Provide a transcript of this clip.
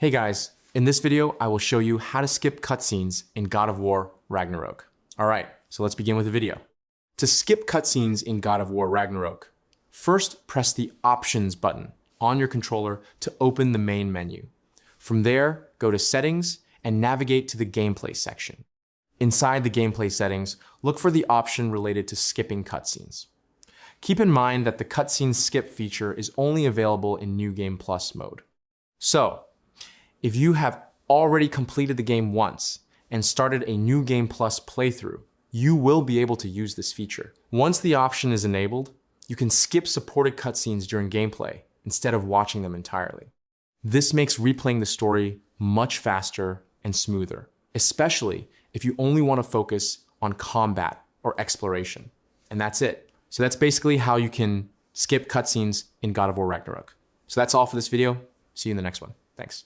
Hey guys, in this video, I will show you how to skip cutscenes in God of War Ragnarok. All right, so let's begin with the video. To skip cutscenes in God of War Ragnarok, first press the Options button on your controller to open the main menu. From there, go to Settings and navigate to the Gameplay section. Inside the Gameplay settings, look for the option related to skipping cutscenes. Keep in mind that the cutscene skip feature is only available in New Game Plus mode. So, if you have already completed the game once and started a New Game Plus playthrough, you will be able to use this feature. Once the option is enabled, you can skip supported cutscenes during gameplay instead of watching them entirely. This makes replaying the story much faster and smoother, especially if you only want to focus on combat or exploration. And that's it. So that's basically how you can skip cutscenes in God of War Ragnarok. So that's all for this video. See you in the next one. Thanks.